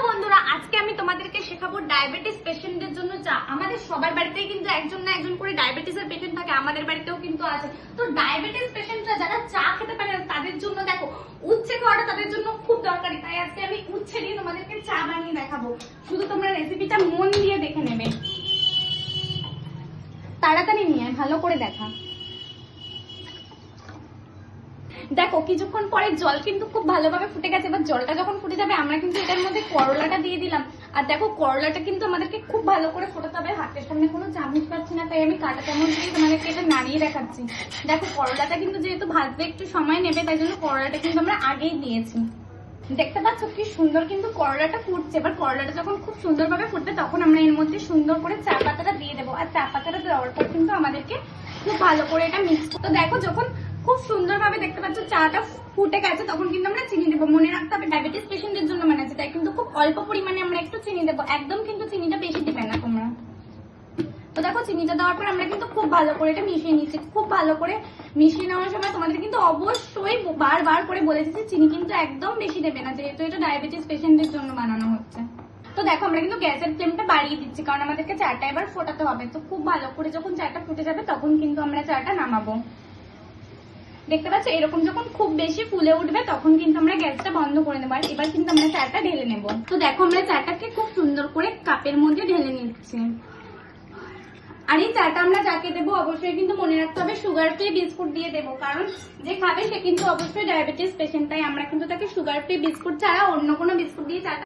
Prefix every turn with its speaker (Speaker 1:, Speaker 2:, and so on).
Speaker 1: বন্ধুরা, আজকে আমি তোমাদেরকে শেখাবো ডায়াবেটিস পেশেন্টদের জন্য চা। আমাদের সবার বাড়িতেই কিন্তু একজন না একজন করে ডায়াবেটিসের পেশেন্ট থাকে, আমাদের বাড়িতেও কিন্তু আছে। তো ডায়াবেটিস পেশেন্টরা যারা চা খেতে পারে না তাদের জন্য দেখো উচ্ছে খাওয়াটা তাদের জন্য খুব দরকারি। তাই আজকে আমি উচ্ছে দিয়ে তোমাদেরকে চা বানিয়ে দেখাবো। শুধু তোমরা রেসিপিটা মন দিয়ে দেখে নেবে। তাড়াতাড়ি নিয়ে ভালো করে দেখা। দেখো কিছুক্ষণ পরে জল কিন্তু খুব ভালোভাবে ফুটে গেছে। এবার জলটা যখন ফুটে যাবে আমরা কিন্তু এটার মধ্যে করলাটা দিয়ে দিলাম। আর দেখো করলাটা কিন্তু আমাদেরকে খুব ভালো করে ফোটাতে হবে। হাতের সামনে কোনো চামচ পাচ্ছি না, তাই আমি কাঁটা চামচ দিয়ে তোমাদেরকে এটা নাড়িয়ে দেখাচ্ছি। দেখো করলাটা কিন্তু যেহেতু ভাজতে একটু সময় নেবে, তাই জন্য করলাটা কিন্তু আমরা আগেই দিয়েছি। দেখতে পাচ্ছ কি সুন্দর কিন্তু করলাটা ফুটছে। এবার করলাটা যখন খুব সুন্দরভাবে ফুটবে তখন আমরা এর মধ্যে সুন্দর করে চা পাতাটা দিয়ে দেবো। আর চা পাতাটা দেওয়ার পর কিন্তু আমাদেরকে খুব ভালো করে এটা মিক্স করতে। দেখো যখন খুব সুন্দরভাবে দেখতে পাচ্ছ চাটা ফুটে গেছে তখন কিন্তু আমরা চিনি দেবো। মনে রাখতে হবে ডায়াবেটিস পেশেন্টের জন্য বানাচ্ছি, তাই কিন্তু খুব অল্প পরিমাণে আমরা একটু চিনি দেবো। একদম কিন্তু চিনিটা বেশি দিবে না তোমরা। তো দেখো চিনিটা দেওয়ার পর আমরা কিন্তু খুব ভালো করে এটা মিশিয়ে নিচ্ছি। খুব ভালো করে মিশিয়ে নেওয়ার সময় তোমাদের কিন্তু অবশ্যই বারবার করে বলে দিচ্ছি চিনি কিন্তু একদম বেশি দেবে না, যেহেতু এটা ডায়াবেটিস পেশেন্টের জন্য বানানো হচ্ছে। তো দেখো আমরা কিন্তু গ্যাসের ফ্লেমটা বাড়িয়ে দিচ্ছি, কারণ আমাদেরকে চাটা এবার ফোটাতে হবে। তো খুব ভালো করে যখন চাটা ফুটে যাবে তখন কিন্তু আমরা চাটা নামাবো। দেখতে পাচ্ছ এরকম যখন খুব বেশি ফুলে উঠবে তখন কিন্তু আমরা গ্যাসটা বন্ধ করে দেবো। আর এবার কিন্তু আমরা চাটা ঢেলে নেব। তো দেখো আমরা চাটাকে খুব সুন্দর করে কাপের মধ্যে ঢেলে নিচ্ছি। আর এই চাটা আমরা যাকে দেবো অবশ্যই কিন্তু মনে রাখতে হবে সুগার ফ্রি বিস্কুট দিয়ে দেবো, কারণ যে খাবে সে কিন্তু অবশ্যই ডায়াবেটিস পেশেন্ট। তাই আমরা কিন্তু তাকে সুগার ফ্রি বিস্কুট ছাড়া অন্য কোনো বিস্কুট দিয়ে চাটা